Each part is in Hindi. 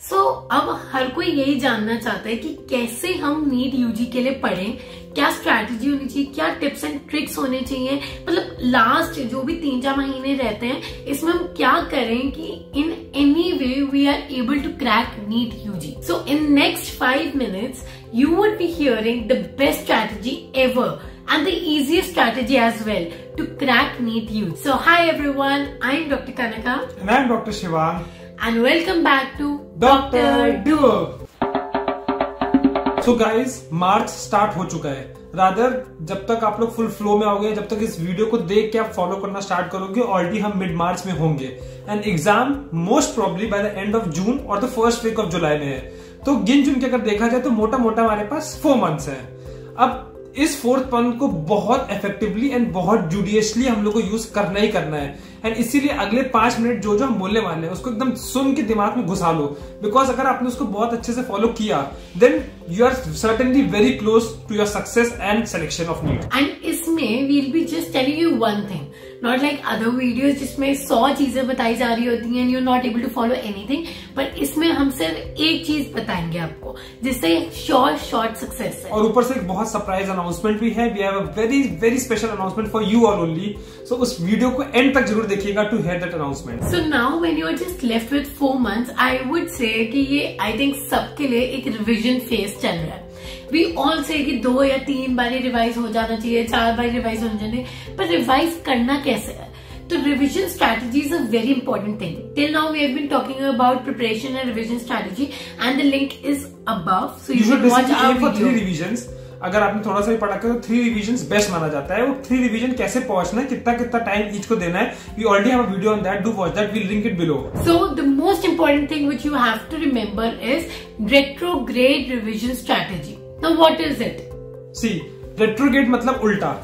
अब हर कोई यही जानना चाहता है कि कैसे हम नीट यूजी के लिए पढ़ें, क्या स्ट्रैटेजी होनी चाहिए, क्या टिप्स एंड ट्रिक्स होने चाहिए, मतलब लास्ट जो भी 3-4 महीने रहते हैं इसमें हम क्या करें कि in any way we are able to crack NEET UG. So in next 5 minutes you would be hearing the best strategy ever and the easiest strategy as well to crack NEET UG. So hi everyone, I am Dr. Kanaka and I am Dr. Shivang and welcome back to Dr. Duo. So guys, March start हो चुका है। रादर जब तक आप लोग फुल फ्लो में आओगे, जब तक इस वीडियो को देख के आप फॉलो करना स्टार्ट करोगे, ऑलरेडी हम मिड मार्च में होंगे and exam most probably by the end of June और the first week of July में है। तो गिन चुन के अगर देखा जाए तो मोटा मोटा हमारे पास 4 months है। अब इस 4th month को बहुत इफेक्टिवली एंड बहुत जुडियसली हम लोग को यूज करना ही करना है एंड इसीलिए अगले 5 मिनट जो हम बोलने वाले हैं उसको एकदम सुन के दिमाग में घुसा लो, बिकॉज अगर आपने उसको बहुत अच्छे से फॉलो किया then you are certainly very close to your success and selection of NEET. And इसमें we'll be just telling you one thing, not like other videos जिसमें 100 चीजें बताई जा रही होती हैं, you are not able to follow anything, but इसमें हम सिर्फ एक चीज बताएंगे आपको जिससे शॉर्ट सक्सेस है। और ऊपर से एक बहुत सरप्राइज अनाउंसमेंट भी है। We have a very very special announcement for you all only, so उस वीडियो को एंड तक जरूर देखिएगा to hear that announcement. So now when you are just left with 4 months, I would say कि ये आई थिंक सबके लिए एक रिविजन फेज चल रहा है। वी ऑल से कि 2 या 3 बार रिवाइज हो जाना चाहिए, 4 बार रिवाइज होना चाहिए, पर रिवाइज करना कैसे है? तो revision strategy is a very important thing. Till now we have been talking about preparation and revision strategy and the link is above, so you should watch our video. 3 revisions अगर आपने थोड़ा सा भी पढ़ा कर तो 3 रिविजन्स बेस्ट माना जाता है। वो 3 रिविजन कैसे पहुंचना है, कितना टाइम ईच को देना है, we already have a video on that, do watch that, we'll link it below. So the most important thing which you have to remember is retrograde revision strategy. Now what is it? See, retrograde मतलब उल्टा।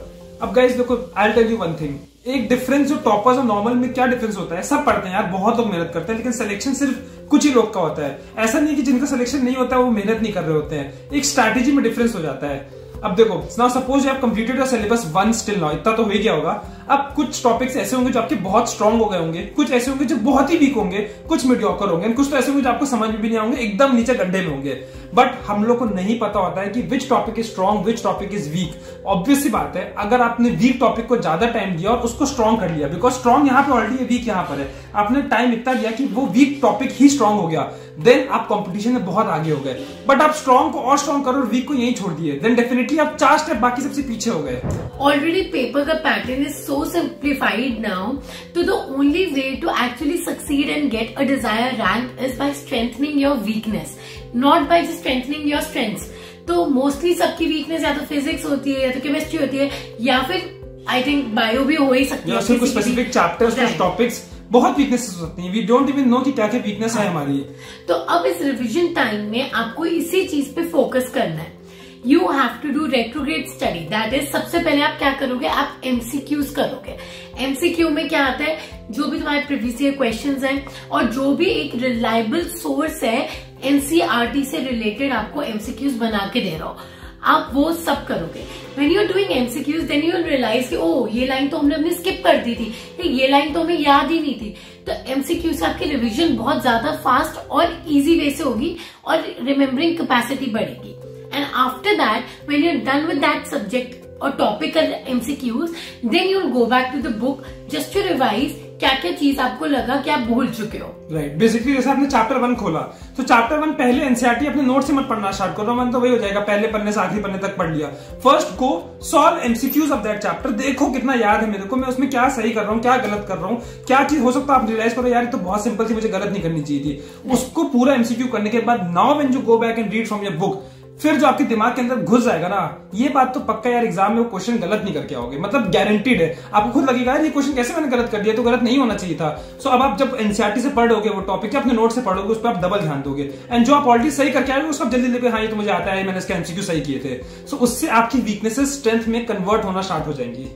अब गाइस देखो, I'll tell you one thing, एक डिफरेंस जो टॉपर्स और नॉर्मल में क्या डिफरेंस होता है, सब पढ़ते हैं यार, बहुत लोग मेहनत करते हैं, लेकिन सिलेक्शन सिर्फ कुछ ही लोग का होता है। ऐसा नहीं कि जिनका सिलेक्शन नहीं होता है वो मेहनत नहीं कर रहे होते हैं, एक स्ट्रैटेजी में डिफरेंस हो जाता है। अब देखो, now suppose you have completed your syllabus 1 still now, इतना तो हो ही गया होगा। अब कुछ टॉपिक्स ऐसे होंगे जो आपके बहुत स्ट्रांग हो गए होंगे, कुछ ऐसे होंगे जो बहुत ही वीक होंगे, कुछ मीडियोकर होंगे, कुछ तो ऐसे होंगे जो आपको समझ में भी नहीं आएंगे, एकदम नीचे गड्ढे में होंगे। बट हम लोग को नहीं पता होता है कि which topic is strong, which topic is weak. Obvious सी बात है, अगर आपने वीक टॉपिक को ज्यादा टाइम दिया और उसको स्ट्रांग कर लिया, बिकॉज स्ट्रांग यहाँ पे ऑलरेडी है, वीक यहाँ पर है, आपने टाइम इतना दिया कि वो वीक टॉपिक ही स्ट्रांग हो गया, देन आप कंपटीशन में बहुत आगे हो गए। बट आप स्ट्रांग को और स्ट्रांग करो और वीक को यही छोड़ दिए, देन डेफिनेटली आप 4 स्टेप बाकी सबसे पीछे हो गए। ऑलरेडी पेपर का pattern is so simplified now, तो the only way to actually succeed and get a desired rank is by strengthening your weakness, not by just strengthening your strengths. तो मोस्टली सबकी वीकनेस या तो फिजिक्स होती है, या तो केमिस्ट्री होती है, या फिर आई थिंक बायो भी हो ही सकती है, कुछ स्पेसिफिक चैप्टर्स, कुछ टॉपिक्स बहुत वीकनेसेस होती हैं, वी डोंट इवन नो कि क्या क्या वीकनेस है हमारी। तो अब इस रिविजन टाइम में आपको इसी चीज पे फोकस करना है। You have to do retrograde study, that is सबसे पहले आप क्या करोगे, आप एमसीक्यूज करोगे। एमसीक्यू में क्या आता है, जो भी तुम्हारे प्रीवियस ईयर क्वेश्चंस हैं और जो भी एक रिलायबल सोर्स है एनसीईआरटी से रिलेटेड आपको एमसीक्यूज बना के दे रहा हो, आप वो सब करोगे। When you are doing MCQs, then you will realize कि ओ ये लाइन तो हमने अपनी स्किप कर दी थी, ये लाइन तो हमें याद ही नहीं थी। तो MCQ से आपकी रिवीजन बहुत ज्यादा फास्ट और इजी वे से होगी और रिमेम्बरिंग कैपेसिटी बढ़ेगी। And after that when you are done with that subject और topical MCQs, then you will go back to the book just to revise क्या क्या चीज आपको लगा कि आप भूल चुके हो। राइट, बेसिकली जैसे आपने चैप्टर 1 खोला तो चैप्टर 1 पहले एनसीईआरटी अपने नोट से मत पढ़ना स्टार्ट करो, मन तो वही हो जाएगा, पहले पन्ने से आखिरी पन्ने तक पढ़ लिया। First go solve MCQs of that chapter, देखो कितना याद है मेरे को, मैं उसमें क्या सही कर रहा हूँ, क्या गलत कर रहा हूँ, क्या चीज हो सकता है आप रियलाइज करो यार ये तो बहुत सिंपल थी, मुझे गलत नहीं करनी चाहिए थी। उसको पूरा एमसीक्यू करने के बाद now when you go back and read from your book, फिर जो आपके दिमाग के अंदर घुस जाएगा ना, ये बात तो पक्का यार एग्जाम में वो क्वेश्चन गलत नहीं करके आओगे, मतलब गारंटीड है। आपको खुद लगेगा यार ये क्वेश्चन कैसे मैंने गलत कर दिया, तो गलत नहीं होना चाहिए था। सो अब आप जब एनसीईआरटी से पढ़ोगे वो टॉपिक अपने नोट से पढ़ोगे, उस पर आप डबल ध्यान दोगे, एंड जो आप ऑलरेडी सही करके आए उसको जल्दी जल्दी हाँ ये तो मुझे आता है, मैंने इसके एमसीक्यू सही किए थे। सो उससे आपकी वीकनेसेस स्ट्रेंथ में कन्वर्ट होना स्टार्ट हो जाएंगी।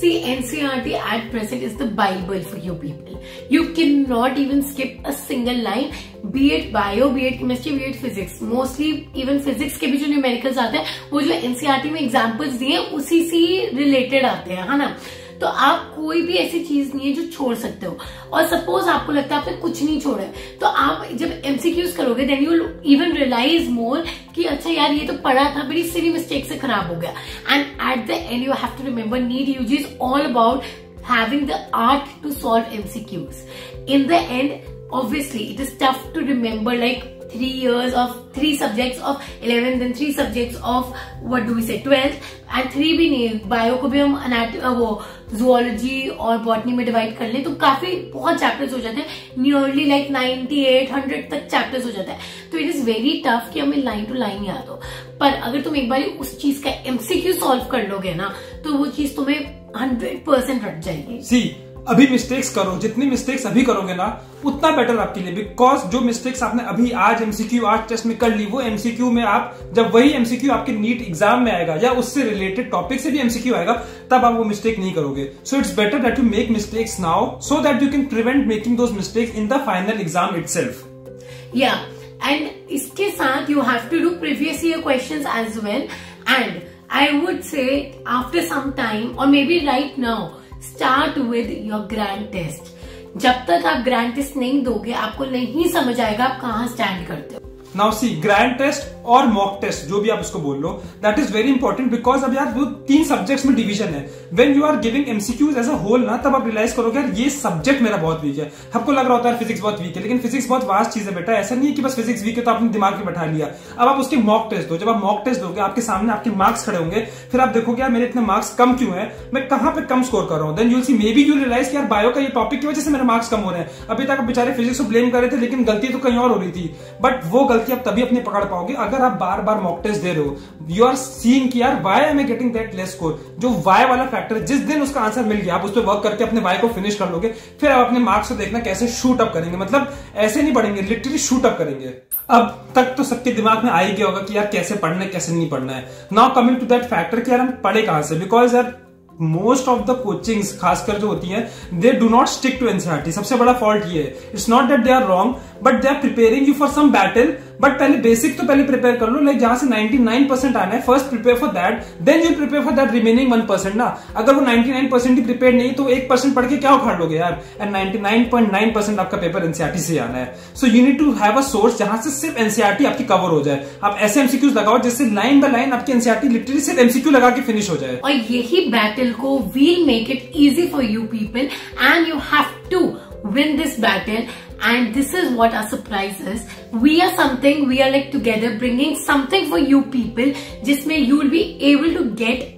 See, NCERT at present is the Bible for you people. You cannot even skip a single line, be it bio, be it chemistry, be it physics. Mostly even physics के भी जो न्यूमेरिकल्स आते हैं वो जो NCERT में एग्जाम्पल्स दिए उसी से रिलेटेड आते हैं, है ना। तो आप कोई भी ऐसी चीज नहीं है जो छोड़ सकते हो। और सपोज आपको लगता है आपने कुछ नहीं छोड़ा है, तो आप जब एमसीक्यूज करोगे then you will even realize more कि अच्छा यार ये तो पढ़ा था बड़ी सिली मिस्टेक से खराब हो गया। And at the end you have to remember NEET UG is all about having the art to solve MCQs. In the end, obviously, it is tough to remember like 3 years of 3 subjects of 11th, then 3 subjects of what do we say 12th, and 3 भी नहीं, बायो को भी हम वो zoology और botany में डिवाइड कर लें तो काफी बहुत चैप्टर्स हो जाते हैं, नियरली लाइक 98-100 तक चैप्टर्स हो जाता है। तो इट इज वेरी टफ कि हमें लाइन टू लाइन याद हो। पर अगर तुम एक बार उस चीज का MCQ सॉल्व कर लोगे ना तो वो चीज तुम्हें 100% रट जाएगी। सी अभी मिस्टेक्स करो, जितनी मिस्टेक्स अभी करोगे ना उतना बेटर आपके लिए, बिकॉज जो मिस्टेक्स आपने अभी आज एमसीक्यू आज टेस्ट में कर ली वो एमसीक्यू में आप जब वही एमसीक्यू आपके नीट एग्जाम में आएगा या उससे रिलेटेड टॉपिक से भी एमसीक्यू आएगा तब आप वो मिस्टेक नहीं करोगे। So it's better that you make mistakes now so that you can prevent making those mistakes in the final exam itself. या एंड इसके साथ you have to do previous year questions as well, and I would say after some time or maybe right now start with your grand test. जब तक आप ग्रैंड टेस्ट नहीं दोगे आपको नहीं समझ आएगा आप कहाँ स्टैंड करते हो। नाउ सी ग्रैंड टेस्ट और मॉक टेस्ट जो भी आप इसको बोल लो that is very important because अब यार वो 3 सब्जेक्ट्स में डिवीजन है। When you are giving MCQs as a whole ना तब आप रियलाइज करोगे यार ये सब्जेक्ट मेरा बहुत वीक है। आपको लग रहा होता है फिजिक्स बहुत वीक है, लेकिन फिजिक्स बहुत वास्ट चीज है बेटा, ऐसा नहीं है कि बस फिजिक्स वीक है तो आपने दिमाग में बैठा लिया। अब आप उसके मॉक टेस्ट दो, जब आप मॉक टेस्ट दोगे आपके सामने आपके मार्क्स खड़े होंगे, फिर आप देखोगे यार मेरे इतने मार्क्स कम क्यों है, मैं कहां पे कम स्कोर कर रहा हूं। Then you'll see maybe you यू रियलाइज कि यार बायो का ये टॉपिक की वजह से मेरे मार्क्स कम हो रहे हैं। अभी तक आप बेचारे फिजिक्स को ब्लेम कर रहे थे लेकिन गलती तो कहीं और हो रही थी, बट वो गलती आप तभी अपनी पकड़ पाओगे अगर आप बार बार मॉक टेस्ट दे रहे हो। यू आर सीइंग कि यार why am I getting that less score, जो व्हाई वाला फैक्टर है, जिस दिन उसका आंसर मिल गया आप उस पर वर्क करके अपने व्हाई को फिनिश कर लोगे, फिर आप अपने मार्क्स को देखना कैसे शूट अप करेंगे। मतलब ऐसे नहीं पढ़ेंगे, लिटरली शूट अप करेंगे। अब तक तो सबके दिमाग में आ ही गया होगा कि यार कैसे पढ़ना है कैसे नहीं पढ़ना है। Now coming to that factor कि यार हम पढ़े कहां से, बिकॉज यार मोस्ट ऑफ द कोचिंग्स खासकर जो होती है they do not stick to NCERT. सबसे बड़ा फॉल्ट ये है, it's not that they are wrong but they are preparing you for some battle, but पहले बेसिक तो पहले प्रिपेयर कर लो, लाइक जहां से 99% आना है first prepare for that, then you prepare for that remaining 1% ना। अगर वो 99% ही प्रिपेयर नहीं तो 1% पढ़ के क्या उखाड़ लोगे यार, एंड 99.9% आपका पेपर एनसीईआरटी से आना है। So you need to have a source जहां से सिर्फ एनसीईआरटी आपकी कवर हो जाए। आप ऐसे एमसीक्यूज लगाओ जिससे लाइन बाय लाइन आपकी एनसीईआरटी लिटरली सिर्फ एमसीक्यू लगा के फिनिश हो जाए। और यही बैटल को we'll make it easy for you people and you have to win this battle, and this is what our surprise is. We are something, we are like together bringing something for you people जिसमें you will be able to get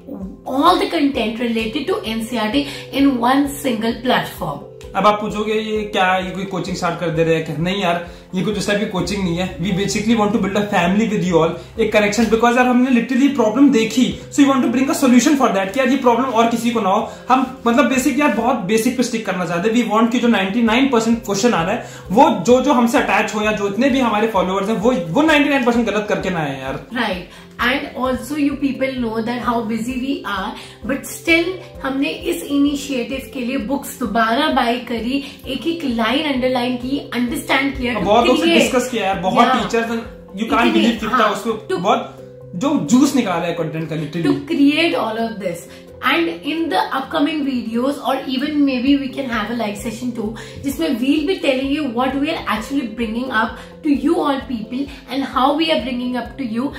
all the content related to NCERT in one single platform. अब आप पूछोगे ये क्या, ये कोई कोचिंग स्टार्ट कर दे रहे हैं क्या? नहीं यार, ये कुछ उस टाइप की कोचिंग नहीं है। We basically want to build a family with you all, एक कनेक्शन, बिकॉज यार हमने लिटरली प्रॉब्लम देखी, so you want to bring a solution for that कि यार ये प्रॉब्लम और किसी को ना हो। हम मतलब बेसिक यार बहुत बेसिक पे स्टिक करना चाहते हैं। वी वांट कि जो 99% क्वेश्चन आ रहा है वो जो हमसे अटैच हो या जो इतने भी हमारे फॉलोअर्स हैं वो 99% गलत करके ना आए यार। Right, and also you people know that how busy we are, but still हमने इस इनिशिएटिव के लिए बुक्स दोबारा बाय करी, एक एक लाइन अंडरलाइन की, अंडरस्टैंड किया, बहुत लोग से डिस्कस किया यार, बहुत टीचर्स, यू कांट बिलीव कितना उसको बहुत जो जूस निकाला है कंटेंट का literally to create all of this. And in the upcoming videos, or even maybe we can have a live session too, जिसमें we'll be telling you what we are actually bringing up to you all people and how we are bringing up to you.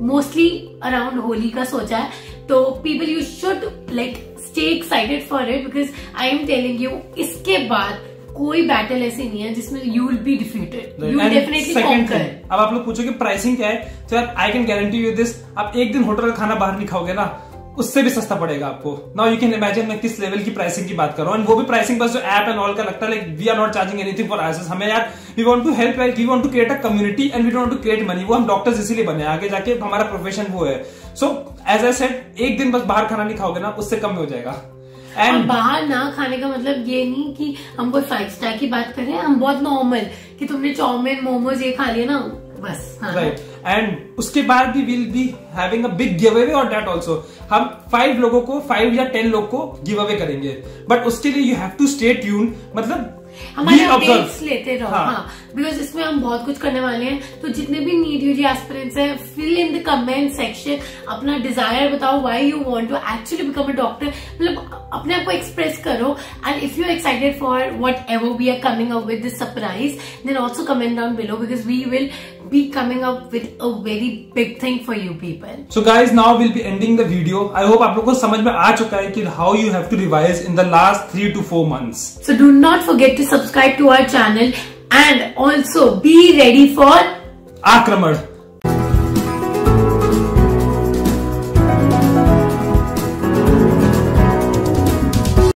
Mostly around Holi का सोचा है, तो people you should like stay excited for it because I am telling you इसके बाद कोई बैटल ऐसी नहीं है जिसमें you will be defeated. You will definitely conquer. अब आप लोग पूछोगे प्राइसिंग क्या है, तो यार I can guarantee you this, आप एक दिन होटल का खाना बाहर नहीं खाओगे ना उससे भी सस्ता पड़ेगा आपको। नाउ यू कैन इमेजिन मैं किस लेवल की प्राइसिंग की बात कर रहा हूँ, वो भी प्राइसिंग बस जो ऐप एंड ऑल का लगता है, like we are not charging anything for hours. हमें यार we want to help, we want to create a community and we don't want to create money. वो हम डॉक्टर्स इसीलिए बने, आगे जाके हमारा प्रोफेशन वो है। सो एज आई सेड, एक दिन बस बाहर खाना नहीं खाओगे ना उससे कम हो जाएगा। और बाहर ना खाने का मतलब ये नहीं कि हम कोई 5 स्टार की बात कर रहे हैं, हम बहुत नॉर्मल कि तुमने चाउमीन मोमोज ये खा लिया ना बस। राइट, एंड उसके बाद भी will be having a big give away और दैट ऑल्सो। हम 5 लोगों को 5 या 10 लोग को गिव अवे करेंगे, बट उसके लिए you have to stay tune. मतलब हमारे अपडेट्स लेते रहो। हाँ, बिकॉज इसमें हम बहुत कुछ करने वाले हैं। तो जितने भी नीट यूजी एस्पिरेंट्स हैं, fill in the comment section अपना डिजायर बताओ, why you want to actually become a doctor, मतलब अपने आप को एक्सप्रेस करो। And if you are excited for whatever we are coming up with this surprise, then also comment down below, because we will be coming up with a very big thing for you people. So guys, now we'll be ending the video. I hope आप लोगों को समझ में आ चुका है कि how you have to revise in the last 3 to 4 months. So do not forget to subscribe to our channel and also be ready for आक्रमण।